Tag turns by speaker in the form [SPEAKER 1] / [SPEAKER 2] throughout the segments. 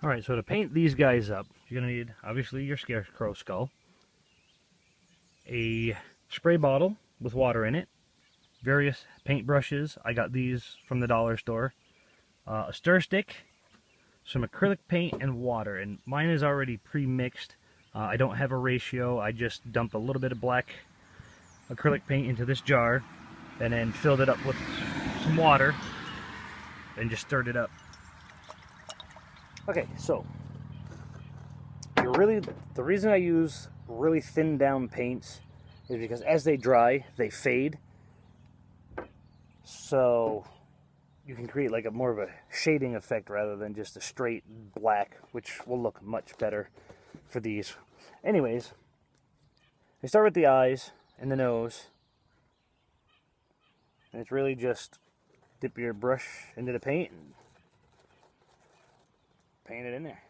[SPEAKER 1] Alright, so to paint these guys up, you're going to need, obviously, your Scarecrow Skull, a spray bottle with water in it, various paint brushes. I got these from the dollar store, a stir stick, some acrylic paint, and water. And mine is already pre-mixed. I don't have a ratio. I just dumped a little bit of black acrylic paint into this jar and then filled it up with some water and just stirred it up. Okay, so the reason I use really thin down paints is because as they dry, they fade. So you can create like a more of a shading effect rather than just a straight black, which will look much better for these. Anyways, I start with the eyes and the nose. And it's really just dip your brush into the paint and paint it in there.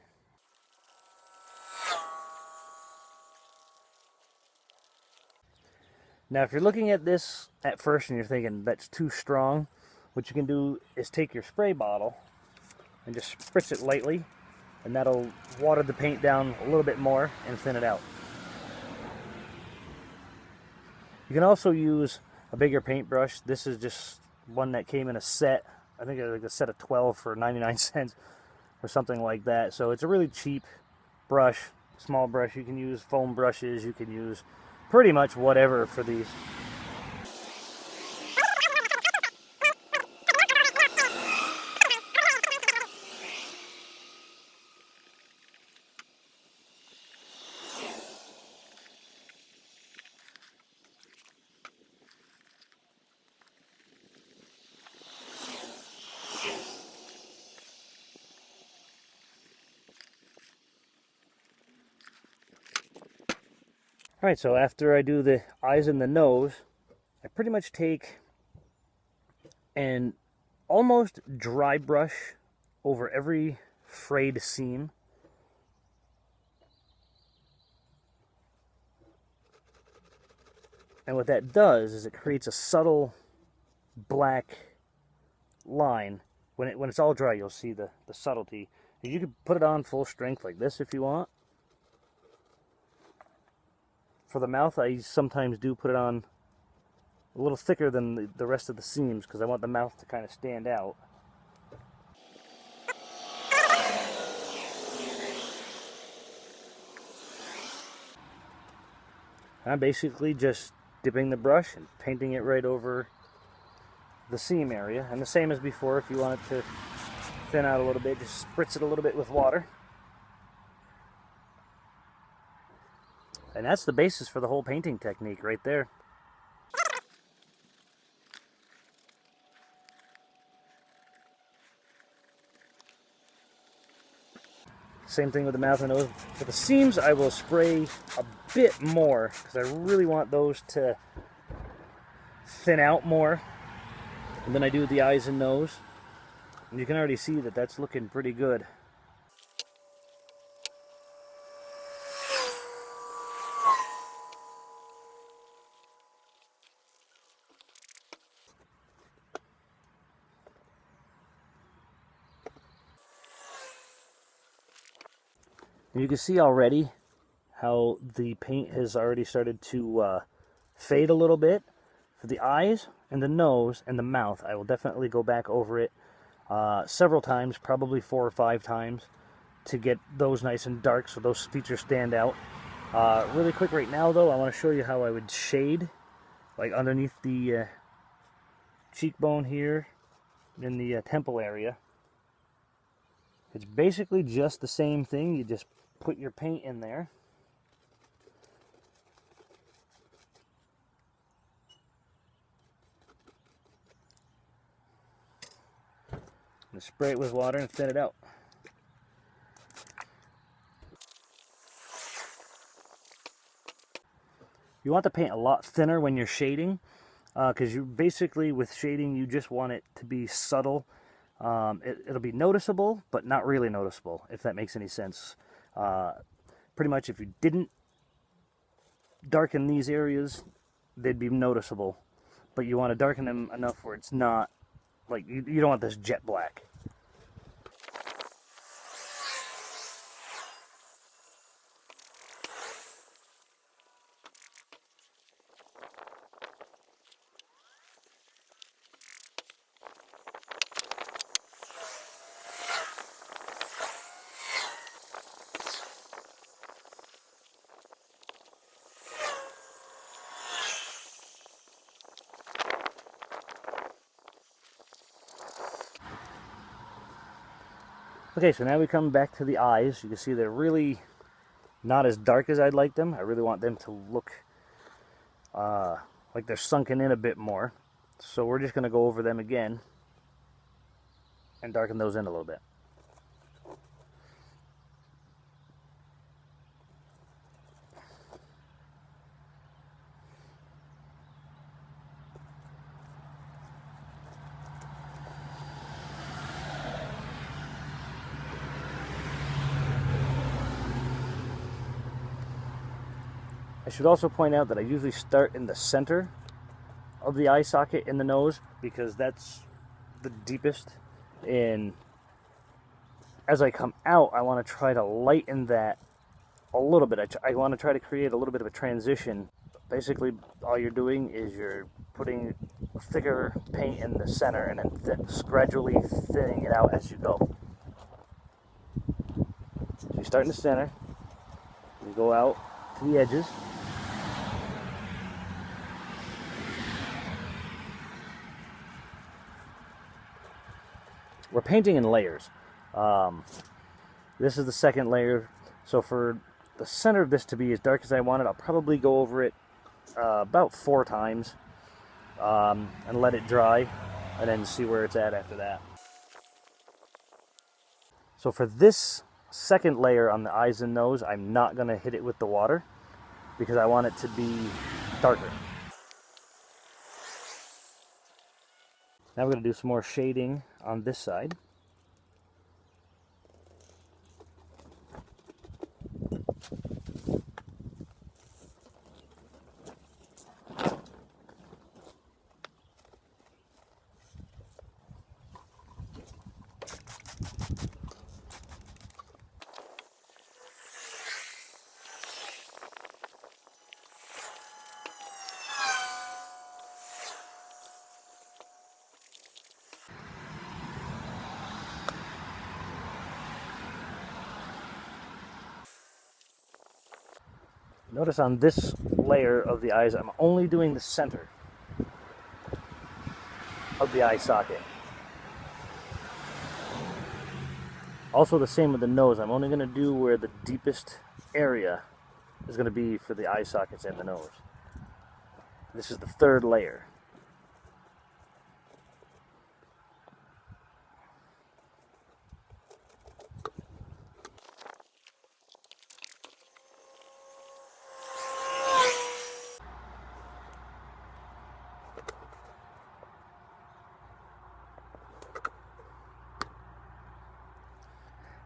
[SPEAKER 1] Now, if you're looking at this at first and you're thinking that's too strong, what you can do is take your spray bottle and just spritz it lightly, and that'll water the paint down a little bit more and thin it out. You can also use a bigger paintbrush. This is just one that came in a set. I think it was like a set of 12 for 99 cents or something like that. So it's a really cheap brush, small brush. You can use foam brushes. You can use pretty much whatever for these. Alright, so after I do the eyes and the nose, I pretty much take and almost dry brush over every frayed seam. And what that does is it creates a subtle black line. When it's all dry, you'll see the subtlety. You can put it on full strength like this if you want. For the mouth, I sometimes do put it on a little thicker than the rest of the seams because I want the mouth to kind of stand out. I'm basically just dipping the brush and painting it right over the seam area. And the same as before, if you want it to thin out a little bit, just spritz it a little bit with water. And that's the basis for the whole painting technique right there. Same thing with the mouth and nose. For the seams, I will spray a bit more because I really want those to thin out more. And then I do the eyes and nose. And you can already see that that's looking pretty good. And you can see already how the paint has already started to fade a little bit. For the eyes and the nose and the mouth, I will definitely go back over it several times, probably 4 or 5 times, to get those nice and dark so those features stand out. Really quick right now though, I want to show you how I would shade, like underneath the cheekbone here in the temple area. It's basically just the same thing. You just put your paint in there. And spray it with water and thin it out. You want the paint a lot thinner when you're shading, because you basically, with shading, you just want it to be subtle. It'll be noticeable, but not really noticeable, if that makes any sense. Pretty much if you didn't darken these areas, they'd be noticeable. But you want to darken them enough where it's not, like, you don't want this jet black. Okay, so now we come back to the eyes. You can see they're really not as dark as I'd like them. I really want them to look like they're sunken in a bit more. So we're just going to go over them again and darken those in a little bit. I should also point out that I usually start in the center of the eye socket in the nose because that's the deepest. And as I come out, I want to try to lighten that a little bit. I want to try to create a little bit of a transition. Basically, all you're doing is you're putting thicker paint in the center and then gradually thinning it out as you go. So you start in the center, you go out to the edges. We're painting in layers. This is the second layer, so for the center of this to be as dark as I want it, I'll probably go over it about 4 times and let it dry, and then see where it's at after that. So for this second layer on the eyes and nose, I'm not going to hit it with the water because I want it to be darker. Now we're going to do some more shading on this side. Notice on this layer of the eyes, I'm only doing the center of the eye socket. Also the same with the nose. I'm only going to do where the deepest area is going to be for the eye sockets and the nose. This is the third layer.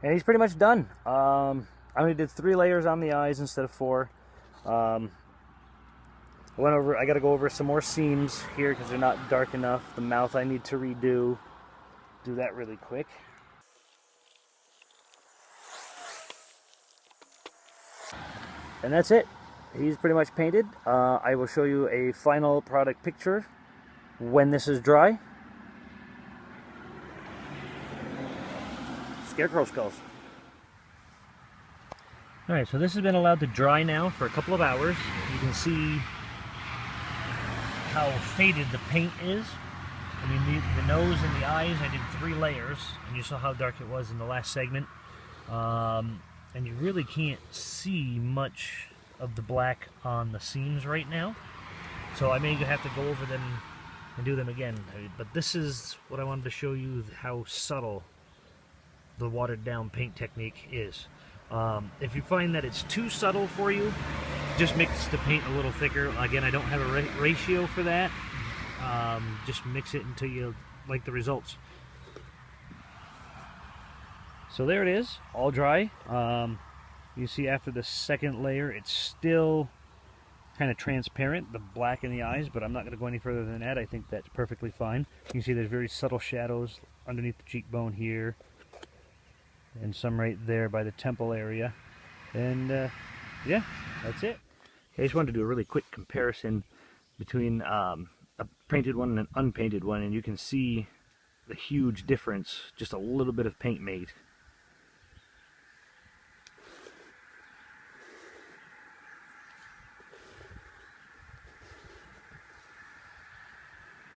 [SPEAKER 1] And he's pretty much done. I only did 3 layers on the eyes instead of 4. I got to go over some more seams here because they're not dark enough. The mouth I need to redo. Do that really quick. And that's it. He's pretty much painted. I will show you a final product picture when this is dry. Scarecrow Skulls. Alright, so this has been allowed to dry now for a couple of hours. You can see how faded the paint is. I mean, the nose and the eyes, I did 3 layers, and you saw how dark it was in the last segment. And you really can't see much of the black on the seams right now. So I may have to go over them and do them again. But this is what I wanted to show you, how subtle the watered down paint technique is. If you find that it's too subtle for you, just mix the paint a little thicker. Again, I don't have a ratio for that. Just mix it until you like the results. So there it is, all dry. You see after the second layer, it's still kind of transparent, the black in the eyes, but I'm not going to go any further than that. I think that's perfectly fine. You can see there's very subtle shadows underneath the cheekbone here, and some right there by the temple area. And yeah, that's it. I just wanted to do a really quick comparison between a painted one and an unpainted one, and you can see the huge difference just a little bit of paint made.